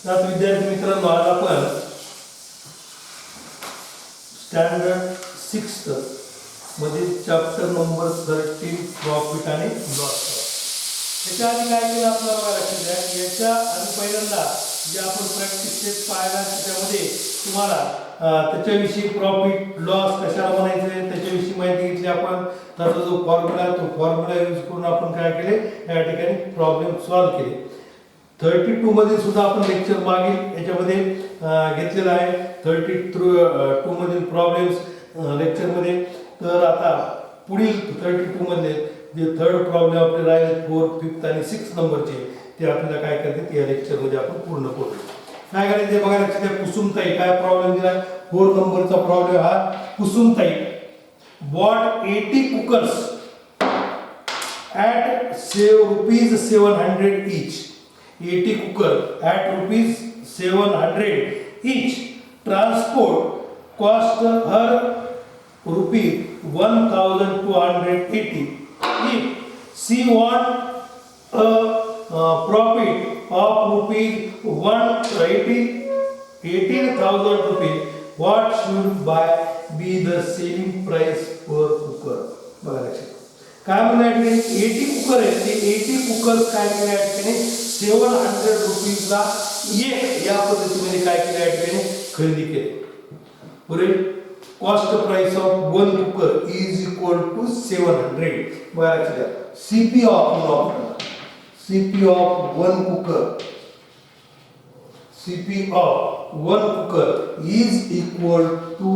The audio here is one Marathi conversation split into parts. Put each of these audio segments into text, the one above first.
तर विद्यार्थी मित्रांनो, आज आपण स्टँडर्ड 6 मध्ये चॅप्टर नंबर 13 प्रॉफिट आणि लॉस. याच्या आधी काय केलं आपल्याला बघायला लागेल. याच्या आधी पहिल्यांदा जे आपण प्रॅक्टिस टेस्ट पाहिला त्याच्यामध्ये तुम्हाला त्याच्याविषयी प्रॉफिट लॉस कशाला म्हणायचं त्याच्याविषयी माहिती घेतली आपण. त्याचा जो फॉर्म्युला तो फॉर्म्युला यूज करून आपण काय केले या ठिकाणी प्रॉब्लेम सॉल्व्ह केले. 32 मध्ये सुद्धा आपण लेक्चर मागील याच्यामध्ये घेतलेला आहे. 32 मधील प्रॉब्लेम्स लेक्चर मध्ये. तर आता पुढील 32 मध्ये जे थर्ड प्रॉब्लेम आपले राहिले 4th, 5th आणि 6th नंबरचे ते आपल्याला काय करते या लेक्चर मध्ये आपण पूर्ण करू. काय करायचे बघा. लक्षात घ्या. कुसुमताई काय प्रॉब्लेम दिला. 4 नंबरचा प्रॉब्लेम हा. Kusumtai bought 80 cookers at rupees 700 each. 80 cooker at rupees 700 each. Transport cost her rupees 1280. If she want a profit of rupees 18,000 rupees, what should be the selling price per cooker? बघा लक्षात. काय म्हणाले 80 कुकर आहे. ते 80 कुकर काय केले या ठिकाणी 700 रुपीज ला एक या पद्धतीने काय केले या ठिकाणी खरेदी केले. बरोबर. Cost price of one cooker is equal to 700. बघा लक्षात घ्या. CP of one cooker CP of one cooker is equal to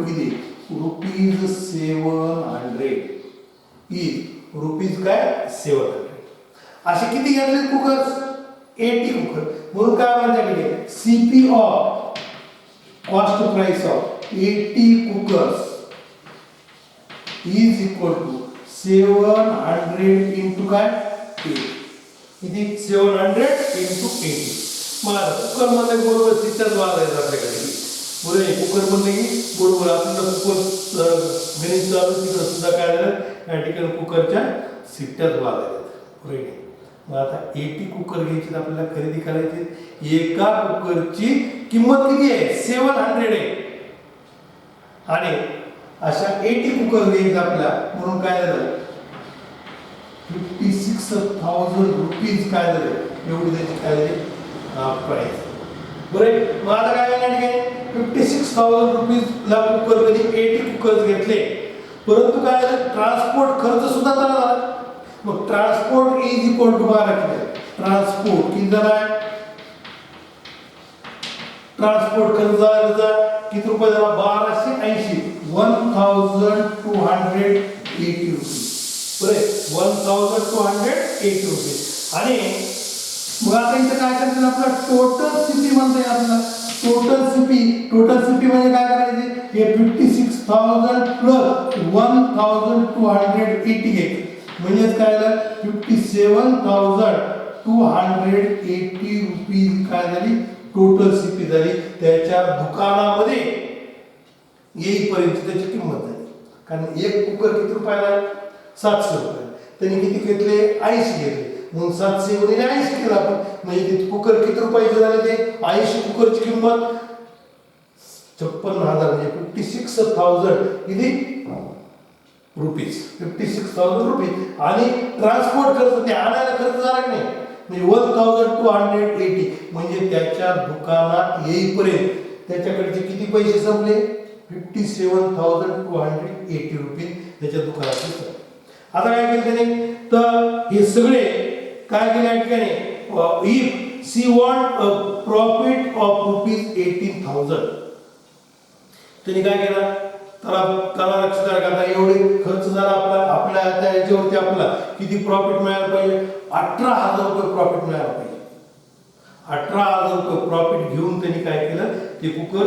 किती रुपीज 700 is रुपीज काय 700. असे किती घेतले कुकर्स 80 कुकर. म्हणून काय म्हणतात CP of cost price of 80 cookers is equal to 700 into काय 8. किती 700 into 80. मग कुकर मध्ये बरोबर सिस्टम वाढायचं आपल्याकडे. बरोबर. कुकर मध्ये की बरोबर आपल्याला कुकर गणित चालू तिकडे सुद्धा काय झालं या ठिकाणी कुकरच्या सिट्ट्यात वाढायला. बरोबर. मग आता 80 कुकर घ्यायचे आपल्याला खरेदी करायचे. एका कुकरची किंमत किती आहे 700 आहे. आणि अशा 80 कुकर घ्यायचे आपल्याला. म्हणून काय झालं 56,000 रुपीज काय झाले एवढी त्याची काय झाली प्राइस. बरोबर. मग आता काय झालं 56,000 रुपीज ला कुकर कधी 80 कुकर घेतले. परंतु काय झालं ट्रान्सपोर्ट खर्च सुद्धा झाला. मग ट्रान्सपोर्ट इज इक्वल टू बघा ट्रान्सपोर्ट किती झाला ट्रान्सपोर्ट खर्च झाला किती रुपये झाला 1280 1280 रुपीज. बरोबर. 1280 रुपीज. आणि मग आता इथे काय करायचं आपला टोटल सीपी म्हणता आपल्याला. टोटल सीपी म्हणजे काय करायचे हे 56,000 प्लस 1280 घ्यायचे. म्हणजे काय झालं 57,280 रुपीज काय झाली टोटल सीपी झाली. त्याच्या दुकानामध्ये येईपर्यंत त्याची किंमत झाली. कारण एक कुकर किती रुपयाला 700 रुपये. त्यांनी किती घेतले 80 घेतले. म्हणून 700 गुणिले 80 केला आपण. म्हणजे कुकर किती रुपयाचे झाले ते 80 कुकरची किंमत 56,000 म्हणजे 56,000 किती रुपीज 56,000 रुपीज. आणि ट्रान्सपोर्ट खर्च ते आणायला खर्च झाला की नाही म्हणजे 1280 म्हणजे त्याच्या दुकानात येईपर्यंत त्याच्याकडचे किती पैसे संपले 57,280 रुपीज त्याच्या दुकानात. आता काय केलं त्याने तर हे सगळे काय केले या ठिकाणी if she want a profit of rupees 18,000 त्यांनी काय केलं त्याला लक्षात करा एवढे खर्च झाला आपल्या याच्यावरती आपल्याला किती प्रॉफिट मिळायला पाहिजे 18,000 रुपये प्रॉफिट मिळायला पाहिजे. 18,000 रुपये प्रॉफिट घेऊन त्यांनी काय केलं ते कुकर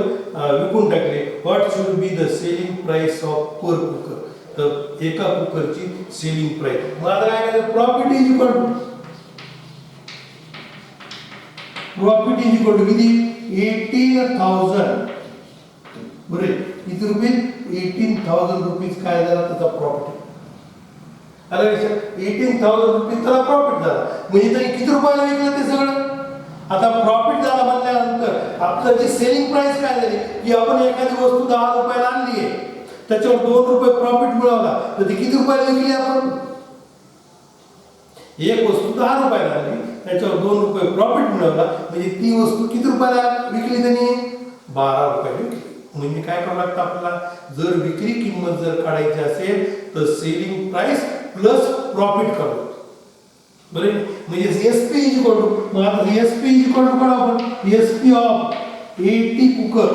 विकून टाकले. What should be the selling price of per cooker. तर एका कुकरची सेलिंग प्राइस. मग आता काय करायचं प्रॉफिट इज इक्वल टू किती 18,000. बरोबर. किती रुपये 18,000 रुपीज काय झाला त्याचा प्रॉफिट. आलं लक्षात 18,000 रुपये त्याला प्रॉफिट झाला. म्हणजे त्यांनी किती रुपयाला विकलं ते सगळं. आता प्रॉफिट झाला म्हटल्यानंतर आपलं जे सेलिंग प्राइस काय झाली की आपण एखादी वस्तू 10 रुपयाला आणली आहे, त्याच्यावर 2 रुपये प्रॉफिट मिळवला, तर ती किती रुपयाला विकली आपण. एक वस्तू 10 रुपयाला आणली, त्याच्यावर 2 रुपये प्रॉफिट मिळवला, म्हणजे ती वस्तू किती रुपयाला विकली त्यांनी. 12 रुपयाला विकली. म्हणजे काय करावं लागतं आपल्याला, जर विक्री किंमत जर काढायची असेल तर सेलिंग प्राइस प्लस प्रॉफिट काढू. बरोबर. म्हणजे एसपी इज इक्वल टू, मग आता एसपी इज इक्वल टू काढू आपण. SP of 80 cooker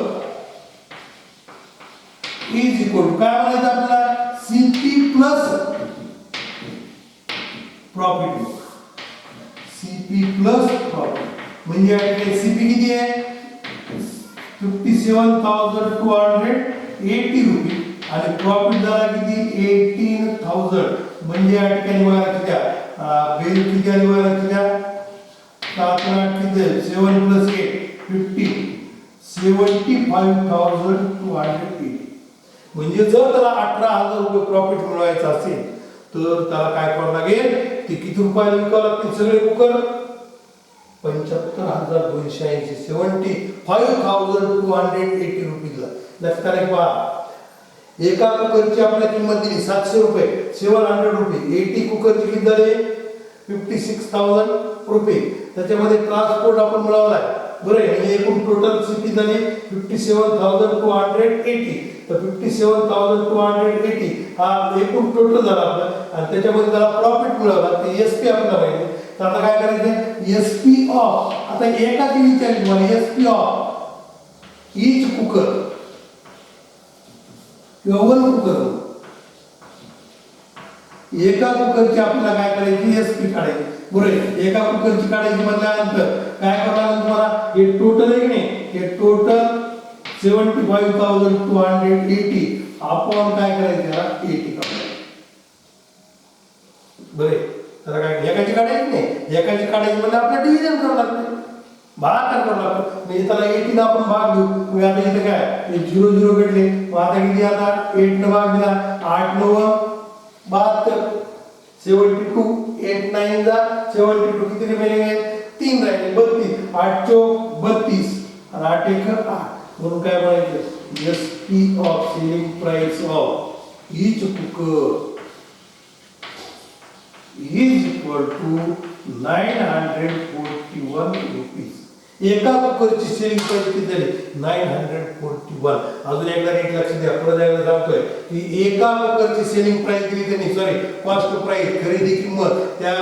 is equal to काय म्हणायचं आपल्याला, CP plus profit. CP plus profit म्हणजे सीपी किती आहे 57,280 रुपये आणि प्रॉफिट झाला किती 18,000. म्हणजे या ठिकाणी बघा किती बेरीज किती आली बघा किती 7 8 किती 7 + 8 15 75,280. म्हणजे जर त्याला 18,000 रुपये प्रॉफिट मिळवायचा असेल तर त्याला काय करावं लागेल, ते किती रुपयाला विकावं लागतील सगळे कुकर. 75,280 75,280 रुपीजला. लक्षात आलं पहा. एका कुकरची आपल्याला किंमत दिली 700 रुपये, 700 रुपये. 80 कुकरची किती झाली 56,000 रुपये. त्याच्यामध्ये ट्रान्सपोर्ट आपण मिळवलाय. बरं म्हणजे एकूण टोटल किती झाली 57,280. तर 57,280 हा एकूण टोटल झाला आपला आणि त्याच्यामध्ये त्याला प्रॉफिट मिळवला. ते एसपी आपल्याला माहिती. तर आता काय करायचं एसपी ऑफ, आता एकाची विचारली मला एसपी ऑफ ईच कुकर किंवा वन कुकर. एका कुकरची आपल्याला काय करायची एसपी काढायची. बरोबर. एका कुकरची काढायची म्हटल्यानंतर काय करायला तुम्हाला हे टोटल आहे की नाही, हे टोटल 75,280 आपण काय करायचं 80 काढायचं. बरे. तर काय एकाची काढायची नाही, एकाची काढायची म्हणजे आपल्याला डिव्हिजन करावं लागतं, भागाकार करावं लागतं. म्हणजे त्याला 80 ने आपण भाग देऊ. मग आता इथे काय 0 0 भेटले. मग आता किती आता 8 ने भाग दिला 8 9 72 72 8 9 जा 72 किती रिमेनिंग आहे 3 राहिले 32 8 चौक 32 आणि 8 1 8. म्हणून काय म्हणायचं SP of selling price of each cooker is equal to 941 rupees. एका कुकरची सेलिंग प्राइस किती झाली 941. अजून एकदा नीट लक्ष द्या. परत एकदा सांगतोय की एका कुकरची सेलिंग प्राइस दिली त्यांनी, सॉरी कॉस्ट प्राइस खरेदी किंमत त्या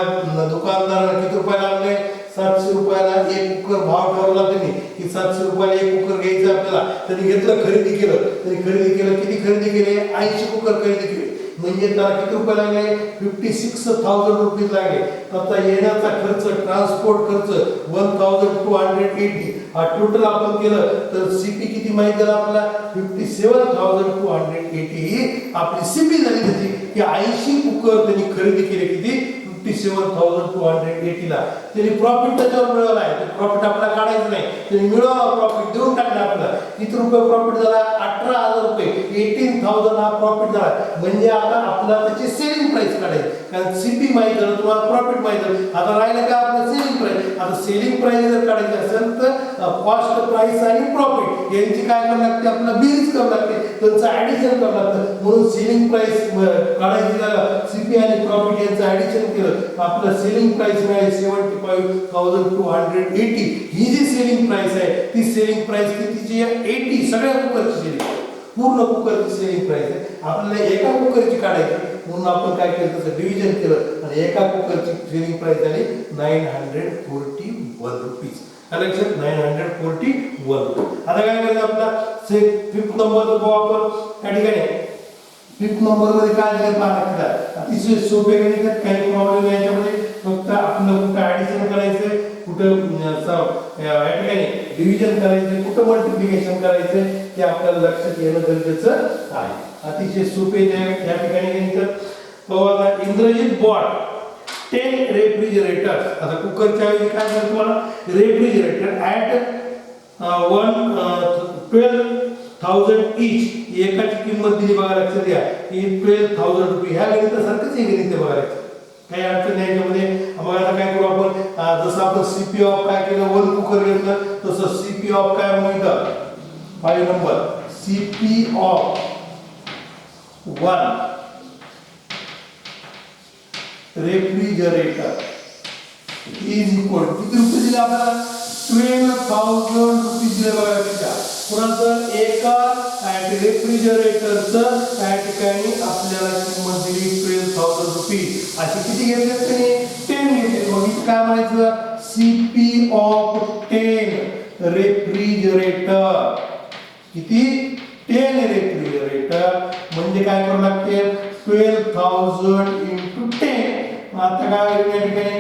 दुकानदाराने किती रुपयाला आणले 700 रुपयाला एक कुकर भाव ठरवला त्यांनी की 700 रुपयाला एक कुकर घ्यायचं आपल्याला. त्यांनी घेतलं खरेदी केलं. त्यांनी खरेदी केलं किती खरेदी केले 80 कुकर खरेदी केले. म्हणजे त्याला किती रुपये लागले 56,000 रुपये लागले. त्याचा येण्याचा खर्च ट्रान्सपोर्ट खर्च 1,280 हा टोटल आपण केलं तर सीपी किती माहिती झाला आपल्याला 57,280 ही आपली सीपी झाली त्याची की 80 कुकर त्यांनी खरेदी केले किती 57,280 ला. त्यांनी प्रॉफिट त्याच्यावर मिळवला आहे. प्रॉफिट आपल्याला काढायचं नाही, त्यांनी मिळवला प्रॉफिट देऊन टाकला आपल्याला. किती रुपये प्रॉफिट झाला 18,000 रुपये 18,000 हा प्रॉफिट झाला. म्हणजे आता आपल्याला त्याची सेलिंग प्राइस काढायची, कारण सीपी माहिती झालं तुम्हाला प्रॉफिट माहिती झालं. आता राहिलं का आपलं सेलिंग प्राइस. आता सेलिंग प्राइस जर काढायची असेल तर कॉस्ट प्राइस आणि प्रॉफिट यांची काय करावं लागते आपल्याला बेरीज करावं लागते, त्यांचं ऍडिशन करावं लागतं. म्हणून सेलिंग प्राइस काढायची झालं सीपी आणि प्रॉफिट यांचं ऍडिशन केलं आपलं सेलिंग प्राइस मिळाली 75,280. ही जी सेलिंग प्राइस आहे ती सेलिंग प्राइस कितीची आहे 80 सगळ्या कुकरची सेलिंग पूर्ण कुकरची सेलिंग प्राइस आहे. आपल्याला एका कुकरची काढायची म्हणून आपण काय केलं त्याचं डिव्हिजन केलं आणि एका कुकरची सेलिंग प्राइस झाली 941 रुपीज. लक्षात 941. आता काय करायचं आपला 5th नंबरचा वापर त्या ठिकाणी 5th नंबर मध्ये काय दिलं पाहता अतिशय सोपे गणित आहेत. काही प्रॉब्लेम नाही याच्यामध्ये. फक्त आपल्याला कुठं ऍडिशन करायचं कुठं या ठिकाणी डिव्हिजन करायचं कुठं मल्टिप्लिकेशन करायचं ते आपल्याला लक्षात येणं गरजेचं आहे. अतिशय सोपे या ठिकाणी गणित. बघा इंद्रजित बॉट 10 रेफ्रिजरेटर्स. आता कुकरच्या ऐवजी काय करतो तुम्हाला रेफ्रिजरेटर ॲट 12 1000 ईच एकाची किंमत दिली बघा लक्षात घ्या की 12000 रुपये. ह्या गणितासारखंच हे गणित आहे बघा लक्षात. काही अडचण नाही याच्यामध्ये. मग आता काय करू आपण, जसं आपण सीपी ऑफ काय केलं 1 कुकर घेतलं तसं सीपी ऑफ काय म्हणून 5 number CP of 1 refrigerator is equal किती रुपये दिले आपल्याला 12000 रुपये दिले बघा त्या कोणाचं एका रेफ्रिजरेटरचं त्या ठिकाणी आपल्याला किंमत दिली 12000 रुपये. अशी किती घेतले त्याने 10 घेतले. मग इथे काय म्हणायचं सीपी ऑफ 10 रेफ्रिजरेटर किती 10 रेफ्रिजरेटर म्हणजे काय करावं लागते 12000 into 10. आता काय होईल या ठिकाणी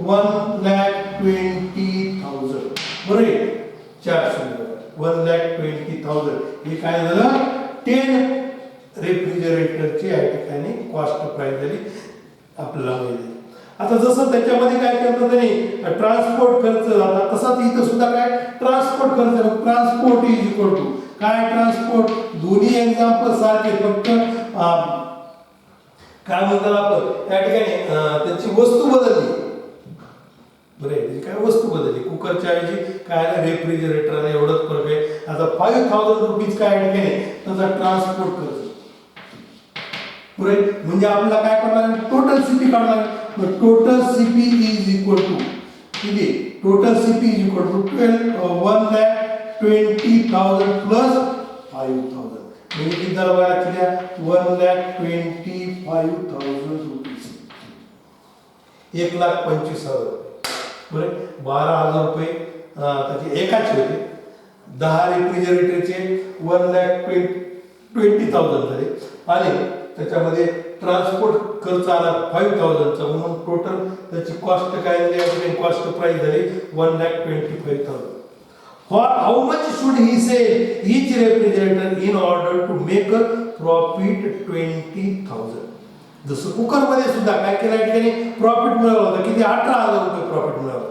1,20,000 बरोबर 1,20,000 हे काय झालं 10 रेफ्रिजरेटरची या ठिकाणी कॉस्ट प्राइस झाली आपल्याला माहिती. आता जसं त्याच्यामध्ये काय करतात त्यांनी ट्रान्सपोर्ट खर्च झाला तसाच इथं सुद्धा काय ट्रान्सपोर्ट खर्च ट्रान्सपोर्ट इज इक्वल टू काय ट्रान्सपोर्ट दोन्ही एक्झाम्पल सारखे फक्त काय म्हणतात आपण त्या ठिकाणी त्याची वस्तू बदलली बरे काय वस्तू बदलली कुकरच्या ऐवजी काय रेफ्रिजरेटर एवढंच फरक आहे. आता 5000 रुपीज काय ठिकाणी त्याचा ट्रान्सपोर्ट खर्च बरे म्हणजे आपल्याला काय करणार टोटल सीपी काढणार. Total CP is equal to किती total CP is equal to 1,20,000 plus 5000 म्हणजे किती झालं बघा लक्षात 1,25,000 रुपये 1,25,000 बरे 12,000 रुपये त्याचे एकाचे होते 10 रेफ्रिजरेटरचे 1,20,000 झाले आणि त्याच्यामध्ये ट्रान्सपोर्ट खर्च आला 5000 चा म्हणून टोटल त्याची कॉस्ट काय झाली कॉस्ट प्राइस झाली 1,25,000. For how much should he sell each refrigerator in order to make a profit 20,000? जसं कुकर मध्ये सुद्धा काय केलं ठिकाणी प्रॉफिट मिळवला होता किती 18,000 रुपये प्रॉफिट मिळवला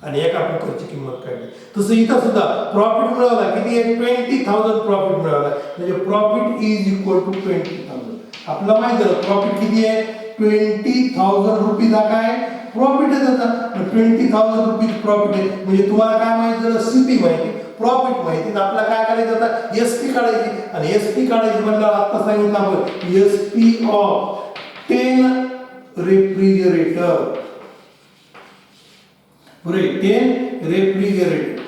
आणि एका कुकरची किंमत काढली. तसं इथं सुद्धा प्रॉफिट मिळवला किती 20,000 प्रॉफिट मिळवला म्हणजे प्रॉफिट इज इक्वल टू 20,000. आपल्याला माहिती आहे प्रॉफिट किती आहे 20,000 रुपये काय प्रॉफिट आहे त्याचा 20,000 रुपये प्रॉफिट आहे. म्हणजे तुम्हाला काय माहिती झालं सीपी माहिती प्रॉफिट माहिती तर आपल्याला काय करायचं आता एसपी काढायची आणि एसपी काढायची म्हटल्यावर आता सांगितलं आपण एसपी ऑफ 10 रेफ्रिजरेटर पुरे 10 रेफ्रिजरेटर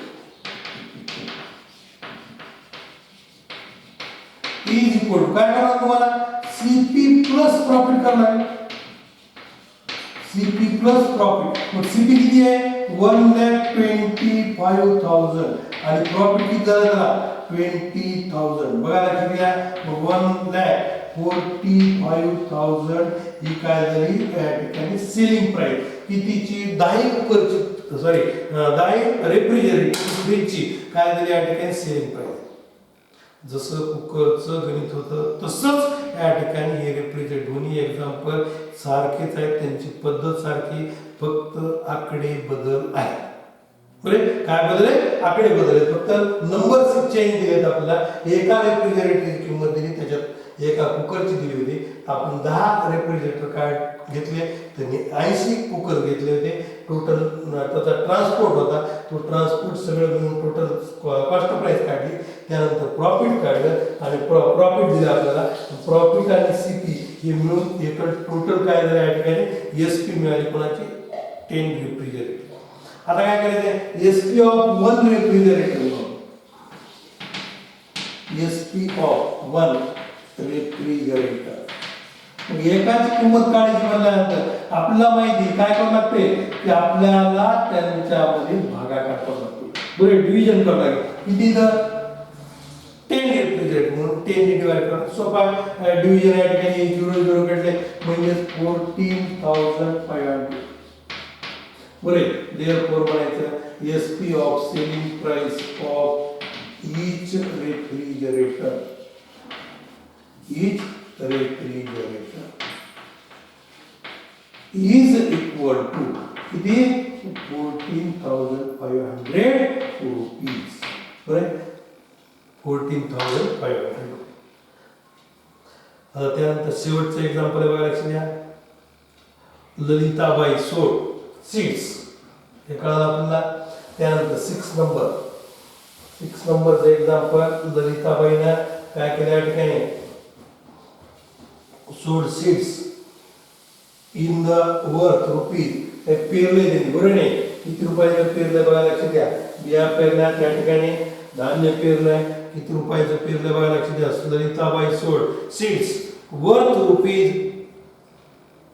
इज इक्वल टू काय करणार तुम्हाला सीपी प्लस प्रॉफिट करणार सीपी प्लस प्रॉफिट. मग सीपी किती आहे 1,25,000 आणि प्रॉफिट किती झाला 20,000 बघा लक्षात घ्या. मग 1,45,000 ही काय झाली या ठिकाणी सेलिंग प्राइस कितीची 10 कुकरची सॉरी 10 रेफ्रिजरेटरची काय झाली या ठिकाणी सेलिंग प्राइस. जसं कुकरचं गणित होतं तसंच या ठिकाणी हे रेफ्रिजरेटर दोन्ही एक्झाम्पल सारखेच आहेत त्यांची पद्धत सारखी फक्त आकडे बदल आहे. बरे काय बदल आहे आकडे बदल आहेत फक्त नंबर चेंज दिलेत. आपल्याला एका रेफ्रिजरेटरची किंमत दिली त्याच्यात एका कुकरची दिली होती. आपण 10 रेफ्रिजरेटर काय घेतले त्यांनी 80 कुकर घेतले होते. टोटल त्याचा ट्रान्सपोर्ट होता तो ट्रान्सपोर्ट सगळं मिळून टोटल कॉस्ट प्राइस काढली त्यानंतर प्रॉफिट काढलं आणि प्रॉफिट दिलं आपल्याला. प्रॉफिट आणि सीपी हे मिळून एक टोटल काय झालं या ठिकाणी एसपी मिळाली कोणाची 10 रेफ्रिजरेटर. आता काय करायचं SP of 1 refrigerator SP of 1 refrigerator एकाची किंमत काढायची म्हटल्यानंतर आपल्याला माहिती काय करावं लागते की आपल्याला त्यांच्यामध्ये भागाकार करावा लागतो. बरे डिव्हिजन करावं लागेल किती तर 10 रेफ्रिजरेटर म्हणून 10 ने डिवाइड करा सोपा डिव्हिजन या ठिकाणी 0 0 काढले म्हणजे 14,500 बरे देअरफॉर बनायचं SP of selling price of each refrigerator is equal to किती 14,500 रुपीज बरे 14,500 14,500. आता त्यानंतर शेवटचं एक्झाम्पल बघा, लक्ष द्या. ललिताबाई सोड सीड्स, हे कळलं आपल्याला. त्यानंतर 6 नंबरचं एक्झाम्पल, ललिताबाईनं काय केलं या ठिकाणी, सोड seeds in the worth rupees, हे पेरले दिली, बरोबर नाही. किती रुपयाचं पेरलं बघा, लक्ष द्या. बिया पेरल्या, त्या ठिकाणी धान्य पेरलंय, किती रुपयाचं पेरलं बघा, लक्ष द्या. Lalitabai sowed seeds worth rupees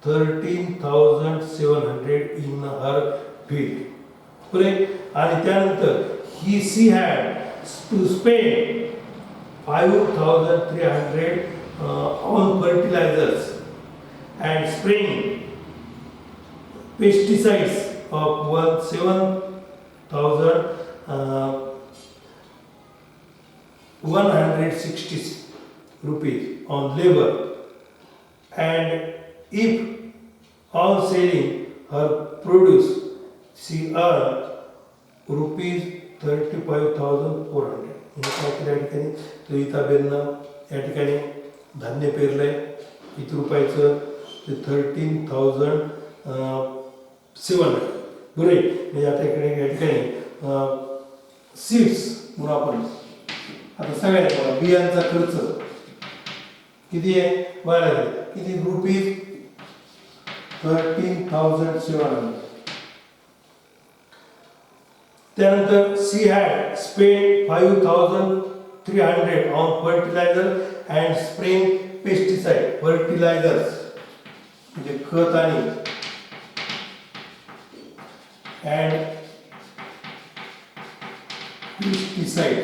13,700 in her field, बरोबर. आणि त्यानंतर she had to spend 5,300 on fertilisers and spraying pesticides of 7,160 rupees on labor, and if on selling her produce she earned rupees 35,400. ललिताबाईंना या ठिकाणी धान्य पेरलंय, किती रुपयाचं, 13,700, बरोबर. म्हणजे आता इकडे या ठिकाणी सीड्स म्हणून आपण आता सगळ्यात बघा, बियांचा खर्च किती आहे बघा, किती रुपीज 13,700. त्यानंतर she had spend 5,300 on fertiliser and spraying pesticide, fertilisers म्हणजे खत आणि and pesticide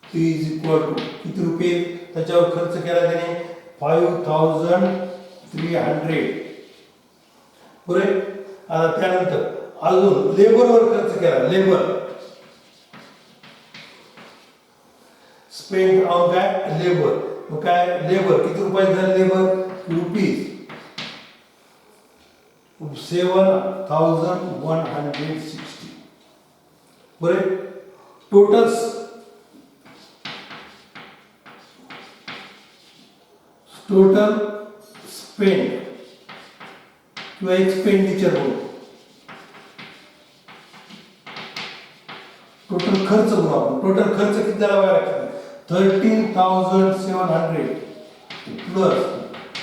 is equal to किती रुपये त्याच्यावर खर्च केला त्याने, 5,300, बरोबर. आता त्यानंतर अजून लेबरवर खर्च केला, लेबर स्पेंड ऑन काय, लेबर. मग काय, लेबर किती रुपये झाले, लेबर रुपीज 7,160, बरोबर. टोटल स्पेंड किंवा एक्सपेंडिचर म्हणून, टोटल खर्च म्हणून आपण, टोटल खर्च किती झाला बघा, 13,700 प्लस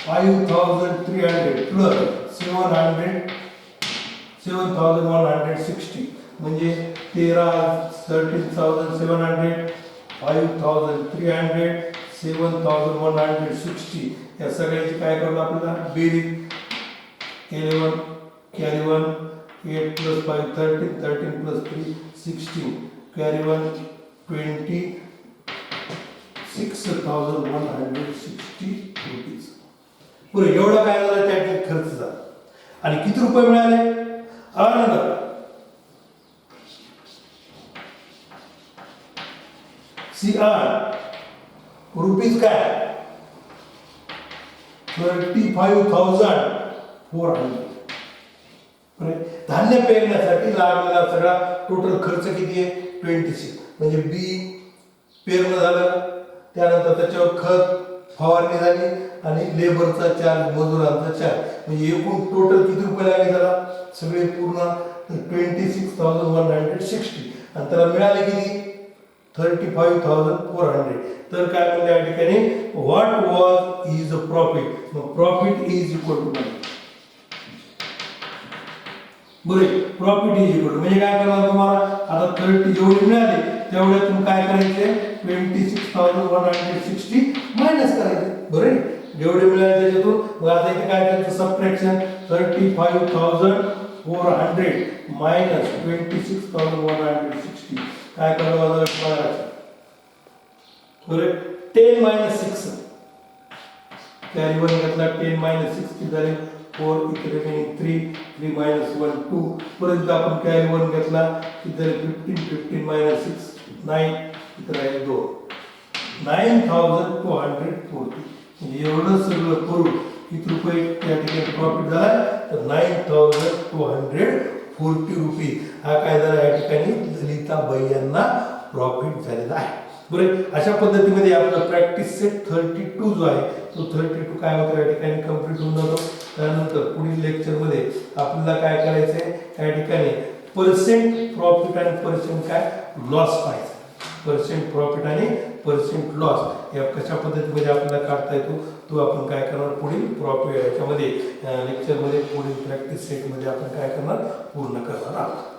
5,300 प्लस 7,160 म्हणजे 13,700 5,300 7,160 या सगळ्याची काय करू आपल्याला बेरीज, 11 carry 1 8 plus 5 13 13 plus 3 16 carry 1 26,160 rupees. पुरे एवढा काय झाला त्या खर्च झाला. आणि किती रुपये मिळाले, अर्न सी अर्न रुपीज काय 35,400. धान्य पेरण्यासाठी लागलेला सगळा टोटल खर्च किती आहे 26. म्हणजे बी पेरणं झालं, त्यानंतर त्याच्यावर खत फवारणी झाली आणि लेबरचा चार्ज, मजुरांचा चार्ज, म्हणजे एकूण टोटल किती रुपये लागले त्याला सगळे पूर्ण 26,160. आणि त्याला मिळाले किती 35,400. तर काय म्हणलं या ठिकाणी, what was is a profit. मग प्रॉफिट इज इक्वल टू मनी, बरोबर. प्रॉफिट इज इक्वल टू म्हणजे काय करणार तुम्हाला, आता 30 जेवढे मिळाले तेवढ्यातून काय करायचे 26,160 मायनस करायचे, बरोबर. जेवढे मिळाले त्याच्यातून. मग आता इथे काय करायचं सबट्रॅक्शन, 35,400 मायनस 26,160 काय करावं लागेल, बरोबर. 10 minus 6 कॅरी 1 घेतला, 10 minus 6 किती झाले 4, इथे रिमेनिंग 3 3 minus 1 2. परत आपण कॅरी 1 घेतला किती झाले 15 15 minus 6 9, इथे राहिले 2 9,240. म्हणजे एवढं सगळं करून किती रुपये त्या ठिकाणी प्रॉफिट झाला तर 9,240 रुपये. हा काय झाला या ठिकाणी ललिताबाई यांना प्रॉफिट झालेला आहे. बरं, अशा पद्धतीमध्ये आपला प्रॅक्टिस सेट 32 जो आहे तो 32 काय होतो या ठिकाणी कंप्लीट होऊन जातो. त्यानंतर पुढील लेक्चरमध्ये आपल्याला काय करायचं आहे, या ठिकाणी पर्सेंट प्रॉफिट आणि पर्सेंट काय लॉस पाहिजे. पर्सेंट प्रॉफिट आणि पर्सेंट लॉस या कशा पद्धतीमध्ये आपल्याला काढता येतो तो आपण काय करणार पुढील प्रॉफिट याच्यामध्ये लेक्चरमध्ये पुढील प्रॅक्टिस सेटमध्ये आपण काय करणार पूर्ण करणार आहोत.